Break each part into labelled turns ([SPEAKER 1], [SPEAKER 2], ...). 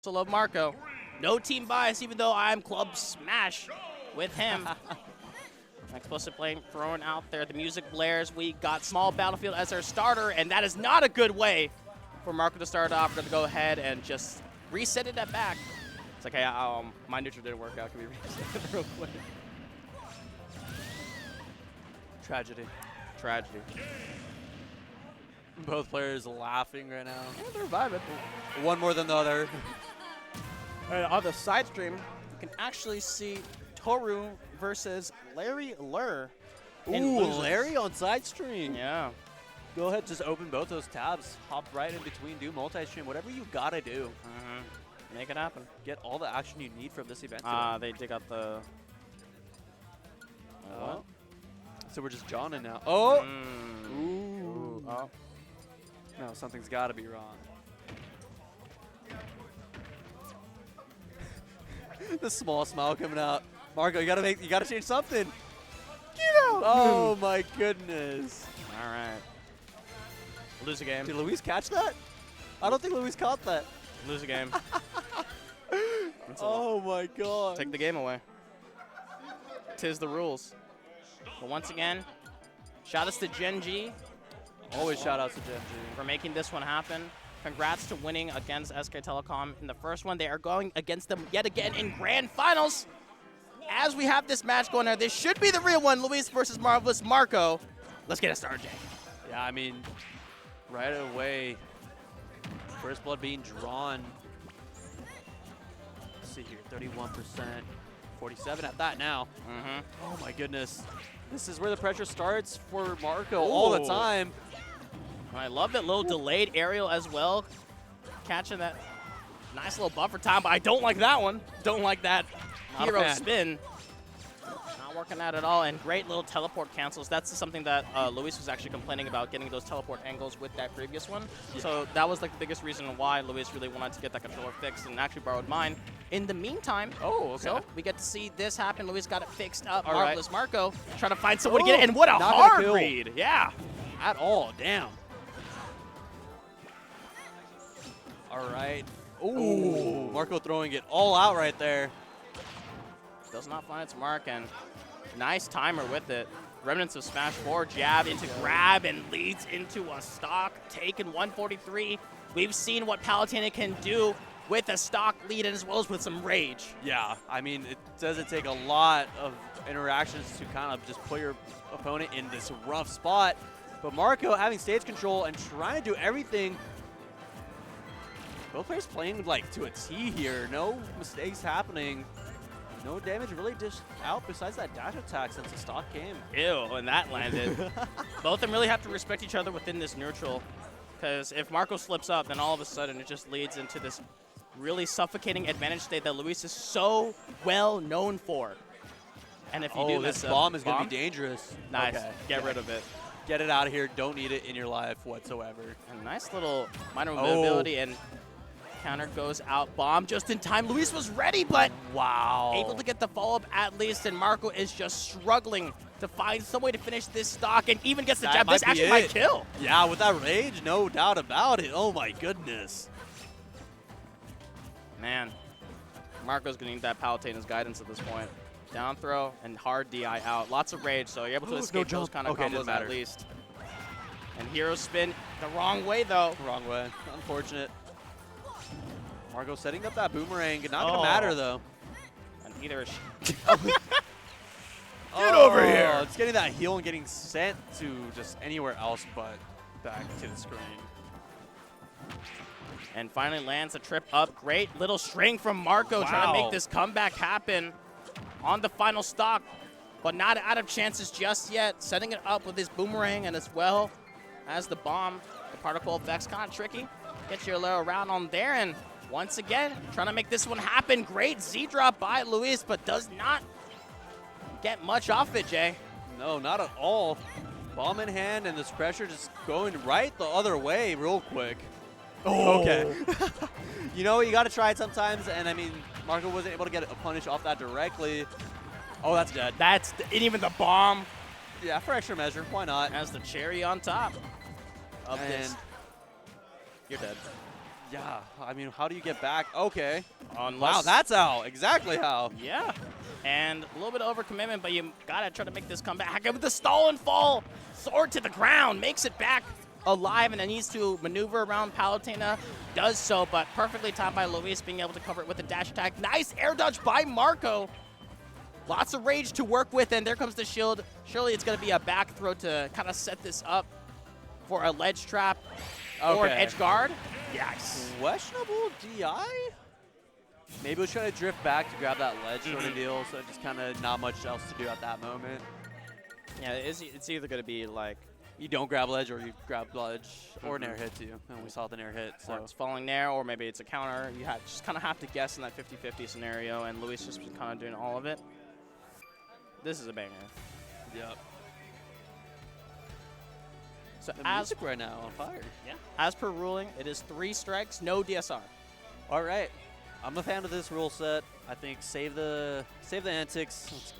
[SPEAKER 1] also love Marco. No team bias, even though I'm Club Smash with him. Explosive Flame thrown out there. The music blares. We got Small Battlefield as our starter, and that is not a good way for Marco to start off. We're going to go ahead and just reset it at back. It's like, hey, my neutral didn't work out. Can we reset it real quick?
[SPEAKER 2] Tragedy.
[SPEAKER 1] Tragedy.
[SPEAKER 2] Both players laughing right now.
[SPEAKER 1] Yeah, they're vibing.
[SPEAKER 2] One more than the other.
[SPEAKER 1] On the side stream, you can actually see Toru versus Larry Lur.
[SPEAKER 2] Ooh, Larry on side stream.
[SPEAKER 1] Yeah.
[SPEAKER 2] Go ahead, just open both those tabs. Hop right in between, do multi-stream, whatever you gotta do.
[SPEAKER 1] Make it happen.
[SPEAKER 2] Get all the action you need from this event.
[SPEAKER 1] They dig out the...
[SPEAKER 2] What? So we're just Johnin now. Oh!
[SPEAKER 1] Ooh. Oh.
[SPEAKER 2] No, something's gotta be wrong. The small smile coming out. Marco, you gotta change something. Get out! Oh my goodness.
[SPEAKER 1] All right. Lose a game.
[SPEAKER 2] Did Luis catch that? I don't think Luis caught that.
[SPEAKER 1] Lose a game.
[SPEAKER 2] Oh my god.
[SPEAKER 1] Take the game away. Tis the rules. But once again, shout outs to Gen.G.
[SPEAKER 2] Always shout outs to Gen.G.
[SPEAKER 1] for making this one happen. Congrats to winning against SK Telecom in the first one. They are going against them yet again in grand finals. As we have this match going on, this should be the real one. Luis versus Marvelous Marco. Let's get it started, Jay.
[SPEAKER 2] Yeah, I mean, right away, first blood being drawn. Let's see here, 31%, 47 at that now. Oh my goodness. This is where the pressure starts for Marco all the time.
[SPEAKER 1] I love that little delayed aerial as well. Catching that nice little buffer time, but I don't like that one. Don't like that hero spin. Not working out at all, and great little teleport cancels. That's something that Luis was actually complaining about, getting those teleport angles with that previous one. Yeah. So that was like the biggest reason why Luis really wanted to get that controller fixed and actually borrowed mine. In the meantime, so we get to see this happen. Luis got it fixed up. Marvelous Marco trying to find someone to get it, and what a hard read. Yeah.
[SPEAKER 2] At all, damn. All right. Ooh, Marco throwing it all out right there.
[SPEAKER 1] Does not find its mark, and nice timer with it. Remnants of Smash 4, jab into grab, and leads into a stock. Taken 143. We've seen what Palutena can do with a stock lead as well as with some rage.
[SPEAKER 2] Yeah, I mean, it doesn't take a lot of interactions to kind of just put your opponent in this rough spot. But Marco having stage control and trying to do everything. Both players playing like to a T here. No mistakes happening. No damage really dished out besides that dash attack since the stock came.
[SPEAKER 1] Ew, and that landed. Both of them really have to respect each other within this neutral. Because if Marco slips up, then all of a sudden it just leads into this really suffocating advantage state that Luis is so well known for. And if you do
[SPEAKER 2] this bomb is going to be dangerous.
[SPEAKER 1] Nice. Get rid of it.
[SPEAKER 2] Get it out of here. Don't need it in your life whatsoever.
[SPEAKER 1] And nice little minor mobility, and counter goes out. Bomb just in time. Luis was ready, but able to get the follow-up at least, and Marco is just struggling to find some way to finish this stock and even gets the jab. This actually might kill.
[SPEAKER 2] Yeah, with that rage, no doubt about it. Oh my goodness.
[SPEAKER 1] Man, Marco's going to need that Palutena's guidance at this point. Down throw and hard DI out. Lots of rage, so you're able to escape those kind of combos at least. And hero spin the wrong way, though.
[SPEAKER 2] Wrong way. Unfortunate. Marco setting up that boomerang. Not going to matter, though.
[SPEAKER 1] And either
[SPEAKER 2] Get over here! It's getting that heal and getting sent to just anywhere else but back to the screen.
[SPEAKER 1] And finally lands a trip up. Great little string from Marco trying to make this comeback happen on the final stock, but not out of chances just yet. Setting it up with his boomerang, and as well as the bomb. The particle effect's kind of tricky. Get your little around on there, and once again, trying to make this one happen. Great Z-drop by Luis, but does not get much off it, Jay.
[SPEAKER 2] No, not at all. Bomb in hand, and this pressure just going right the other way real quick. Oh. Okay. You know, you got to try it sometimes, and I mean, Marco wasn't able to get a punish off that directly. Oh, that's dead.
[SPEAKER 1] And even the bomb.
[SPEAKER 2] Yeah, for extra measure, why not?
[SPEAKER 1] As the cherry on top of this.
[SPEAKER 2] You're dead. Yeah, I mean, how do you get back? Okay.
[SPEAKER 1] Unless,
[SPEAKER 2] Wow, that's how. Exactly how.
[SPEAKER 1] yeah. And a little bit of overcommitment, but you got to try to make this comeback. With the stall and fall, sword to the ground, makes it back alive, and then needs to maneuver around Palutena. Does so, but perfectly timed by Luis, being able to cover it with a dash attack. Nice air dodge by Marco. Lots of rage to work with, and there comes the shield. Surely it's going to be a back throw to kind of set this up for a ledge trap or an edge guard. Yikes.
[SPEAKER 2] Questionable DI? Maybe we'll try to drift back to grab that ledge sort of deal, so just kind of not much else to do at that moment.
[SPEAKER 1] Yeah, it's either going to be like,
[SPEAKER 2] you don't grab ledge or you grab ledge, or an air hit too, and we saw the air hit. So
[SPEAKER 1] or it's falling there, or maybe it's a counter. You just kind of have to guess in that 50-50 scenario, and Luis just kind of doing all of it. This is a banger.
[SPEAKER 2] Yep.
[SPEAKER 1] So
[SPEAKER 2] the music right now on fire.
[SPEAKER 1] Yeah. As per ruling, it is 3 strikes, no DSR.
[SPEAKER 2] All right. I'm a fan of this rule set. I think save the antics. Let's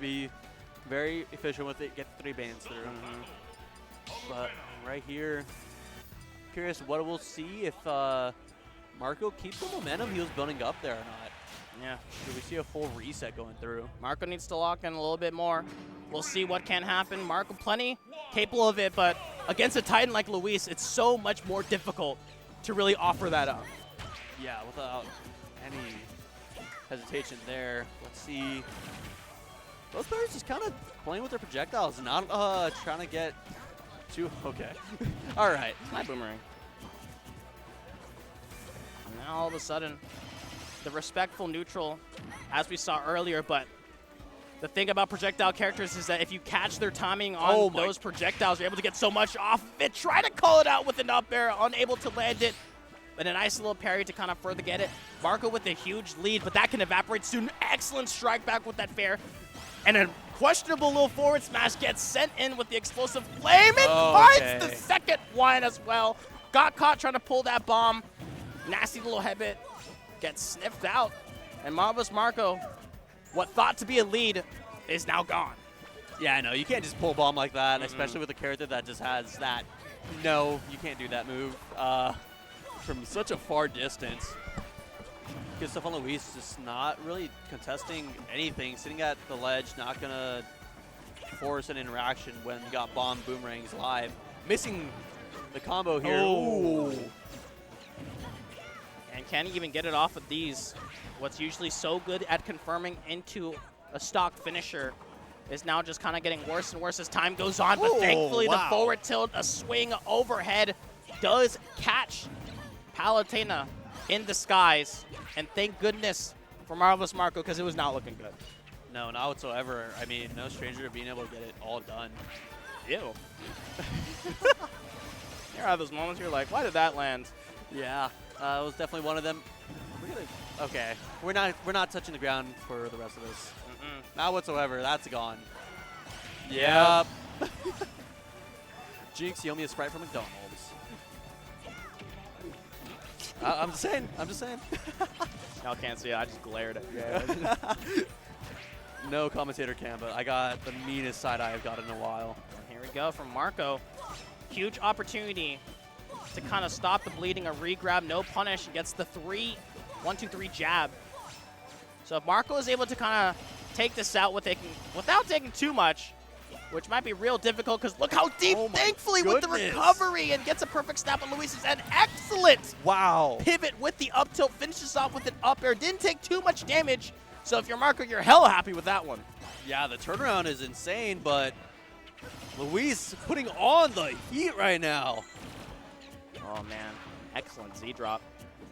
[SPEAKER 2] be very efficient with it. Get 3 bans through. But right here, curious what we'll see if Marco keeps the momentum he was building up there or not.
[SPEAKER 1] Yeah.
[SPEAKER 2] Do we see a full reset going through?
[SPEAKER 1] Marco needs to lock in a little bit more. We'll see what can happen. Marco plenty capable of it, but against a Titan like Luis, it's so much more difficult to really offer that up.
[SPEAKER 2] Yeah, without any hesitation there. Let's see. Both players just kind of playing with their projectiles, not trying to get too. Okay. All right.
[SPEAKER 1] My boomerang. And now all of a sudden, the respectful neutral, as we saw earlier, but the thing about projectile characters is that if you catch their timing on those projectiles, you're able to get so much off of it. Try to call it out with an up air, unable to land it, but a nice little parry to kind of further get it. Marco with a huge lead, but that can evaporate soon. Excellent strike back with that fair. And a questionable little forward smash gets sent in with the explosive flame and finds the second one as well. Got caught trying to pull that bomb. Nasty little headbutt. Gets sniffed out. And Marvelous Marco, what thought to be a lead, is now gone.
[SPEAKER 2] Yeah, I know. You can't just pull a bomb like that, especially with a character that just has that. No, you can't do that move from such a far distance. Good stuff on Luis, just not really contesting anything, sitting at the ledge, not going to force an interaction when you got bomb boomerangs live. Missing the combo here.
[SPEAKER 1] Oh. And can he even get it off of these? What's usually so good at confirming into a stock finisher is now just kind of getting worse and worse as time goes on. But thankfully, the forward tilt, a swing overhead, does catch Palutena in the skies. And thank goodness for Marvelous Marco, because it was not looking good.
[SPEAKER 2] No, not whatsoever. I mean, no stranger to being able to get it all done.
[SPEAKER 1] Ew. There are those moments you're like, why did that land?
[SPEAKER 2] Yeah, it was definitely one of them. Okay, we're not touching the ground for the rest of this. Not whatsoever. That's gone. Yep. Jinx, you owe me a Sprite from McDonald's. I'm just saying. I'm just saying.
[SPEAKER 1] Y'all can't see it. I just glared at you.
[SPEAKER 2] No commentator can, but I got the meanest side eye I've got in a while.
[SPEAKER 1] And here we go from Marco. Huge opportunity to kind of stop the bleeding. A re-grab, no punish. Gets the 1-2-3 jab. So if Marco is able to kind of take this out without taking too much, which might be real difficult because look how deep, thankfully, with the recovery, and gets a perfect snap on Luis's end. Excellent pivot with the up tilt, finishes off with an up air. Didn't take too much damage, so if you're Marco, you're hella happy with that one.
[SPEAKER 2] Yeah, the turnaround is insane, but Luis putting on the heat right now.
[SPEAKER 1] Oh, man. Excellent Z-drop.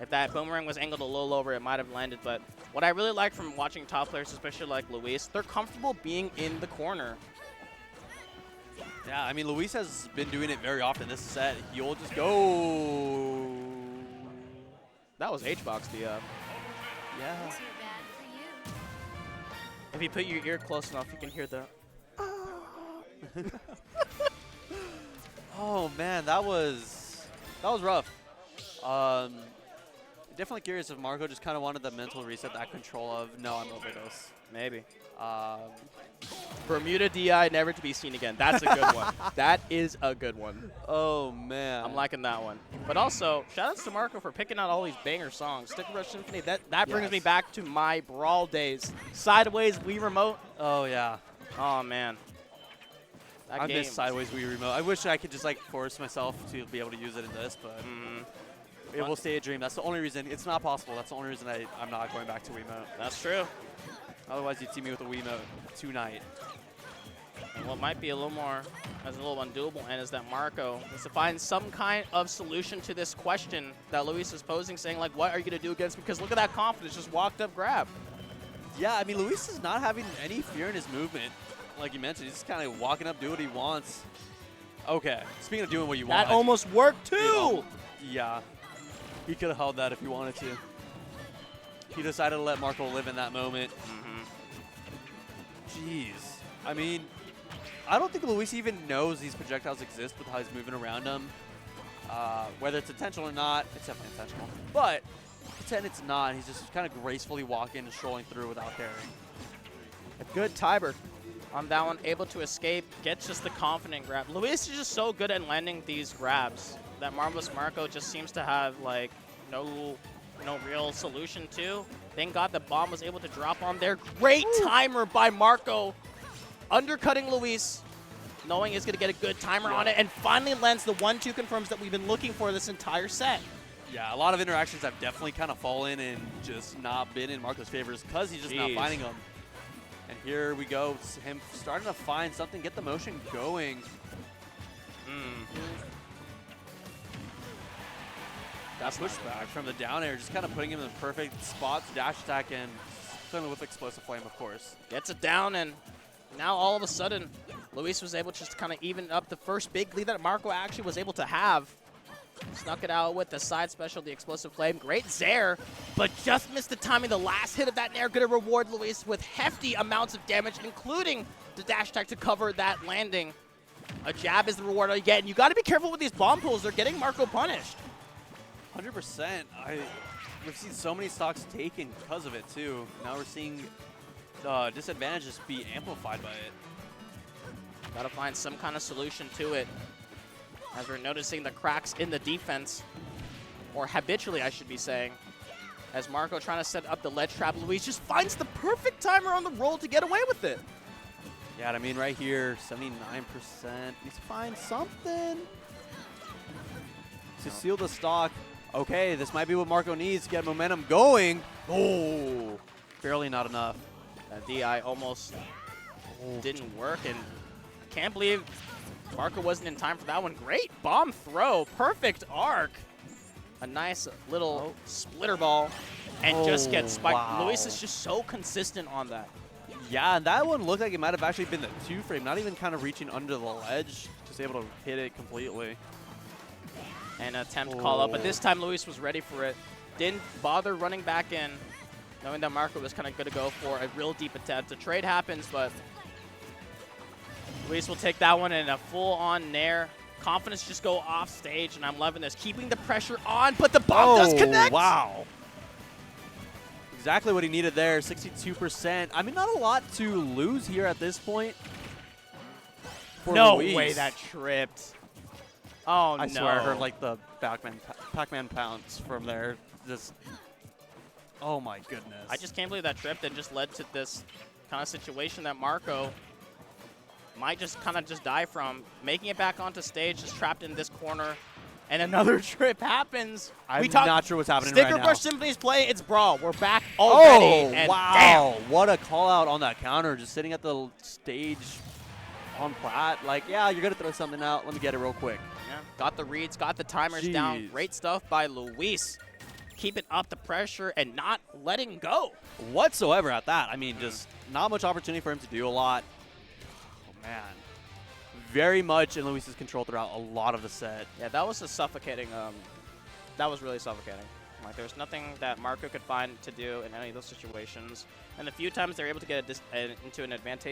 [SPEAKER 1] If that boomerang was angled a little lower, it might have landed, but what I really like from watching top players, especially like Luis, they're comfortable being in the corner.
[SPEAKER 2] Yeah, I mean, Luis has been doing it very often this set. He'll just go.
[SPEAKER 1] That was H-Box the
[SPEAKER 2] Yeah.
[SPEAKER 1] If you put your ear close enough, you can hear the.
[SPEAKER 2] Oh man, that was rough. Definitely curious if Marco just kind of wanted the mental reset, that control of, no, I'm over this.
[SPEAKER 1] Maybe. Bermuda DI, never to be seen again. That's a good one. That is a good one.
[SPEAKER 2] Oh, man.
[SPEAKER 1] I'm liking that one. But also, shout-outs to Marco for picking out all these banger songs. Sticker Rush Symphony, that brings me back to my Brawl days. Sideways, Wii Remote.
[SPEAKER 2] Oh, yeah.
[SPEAKER 1] Oh, man.
[SPEAKER 2] I miss Sideways Wii Remote. I wish I could just, like, force myself to be able to use it in this, but it will stay a dream. That's the only reason. It's not possible. That's the only reason I'm not going back to Wiimote.
[SPEAKER 1] That's true.
[SPEAKER 2] Otherwise, you'd see me with a Wiimote tonight.
[SPEAKER 1] And what might be a little more, as a little undoable, and is that Marco is to find some kind of solution to this question that Luis is posing, saying, like, what are you going to do against me? Because look at that confidence, just walked up, grab.
[SPEAKER 2] Yeah, I mean, Luis is not having any fear in his movement. Like you mentioned, he's just kind of walking up, doing what he wants. Okay, speaking of doing what you want.
[SPEAKER 1] That almost worked, too.
[SPEAKER 2] Yeah, he could have held that if he wanted to. He decided to let Marco live in that moment. Jeez. I mean, I don't think Luis even knows these projectiles exist with how he's moving around them. Whether it's intentional or not, it's definitely intentional. But pretend it's not. He's just kind of gracefully walking and strolling through without caring.
[SPEAKER 1] A good timer on that one, able to escape, gets just the confident grab. Luis is just so good at landing these grabs that Marvelous Marco just seems to have, like, no real solution to. Thank God the bomb was able to drop on there. Great timer by Marco, undercutting Luis, knowing he's going to get a good timer on it, and finally lands the 1-2 confirms that we've been looking for this entire set.
[SPEAKER 2] Yeah, a lot of interactions have definitely kind of fallen and just not been in Marco's favors because he's just not finding them. And here we go, it's him starting to find something, get the motion going. That's pushback from the down air, just kind of putting him in the perfect spot to dash attack and filling with explosive flame, of course.
[SPEAKER 1] Gets it down, and now all of a sudden, Luis was able just to kind of even up the first big lead that Marco actually was able to have. Snuck it out with the side special, the explosive flame. Great Zair, but just missed the timing. The last hit of that Nair going to reward Luis with hefty amounts of damage, including the dash attack to cover that landing. A jab is the reward you get, and you got to be careful with these bomb pulls. They're getting Marco punished.
[SPEAKER 2] 100%. We've seen so many stocks taken because of it, too. Now we're seeing disadvantages be amplified by it.
[SPEAKER 1] Got to find some kind of solution to it, as we're noticing the cracks in the defense, or habitually, I should be saying, as Marco trying to set up the ledge trap. Luis just finds the perfect timer on the roll to get away with it.
[SPEAKER 2] Yeah, I mean, right here, 79%. Needs to find something to seal the stock. Okay, this might be what Marco needs to get momentum going. Oh, barely not enough.
[SPEAKER 1] That DI almost didn't work, and I can't believe Marco wasn't in time for that one. Great bomb throw, perfect arc. A nice little splitter ball, and just gets spiked.
[SPEAKER 2] Wow.
[SPEAKER 1] Luis is just so consistent on that.
[SPEAKER 2] Yeah, and that one looked like it might have actually been the 2-frame, not even kind of reaching under the ledge, just able to hit it completely.
[SPEAKER 1] And attempt call up, but this time Luis was ready for it. Didn't bother running back in, knowing that Marco was kind of going to go for a real deep attempt. The trade happens, but Luis will take that one in a full-on nair. Confidence just go off stage, and I'm loving this. Keeping the pressure on, but the bomb does connect.
[SPEAKER 2] Wow. Exactly what he needed there, 62%. I mean, not a lot to lose here at this point.
[SPEAKER 1] No
[SPEAKER 2] Luis.
[SPEAKER 1] way that tripped. Oh, no.
[SPEAKER 2] I swear I heard like the Pac-Man pounce from there. Just, oh my goodness.
[SPEAKER 1] I just can't believe that tripped and just led to this kind of situation that Marco might just kind of just die from. Making it back onto stage, just trapped in this corner, and another trip happens.
[SPEAKER 2] I'm not sure what's happening right now.
[SPEAKER 1] Sticker Brush Symphony's play, it's Brawl. We're back already.
[SPEAKER 2] Oh, wow. Damn. What a call out on that counter, just sitting at the stage on plat. Like, yeah, you're going to throw something out. Let me get it real quick.
[SPEAKER 1] Yeah, got the reads, got the timers down. Great stuff by Luis. Keeping up the pressure and not letting go
[SPEAKER 2] whatsoever at that. I mean, just not much opportunity for him to do a lot. Oh, man. Very much in Luis's control throughout a lot of the set.
[SPEAKER 1] Yeah, that was a suffocating. That was really suffocating. Like, there's nothing that Marco could find to do in any of those situations. And the few times they're able to get into an advantageous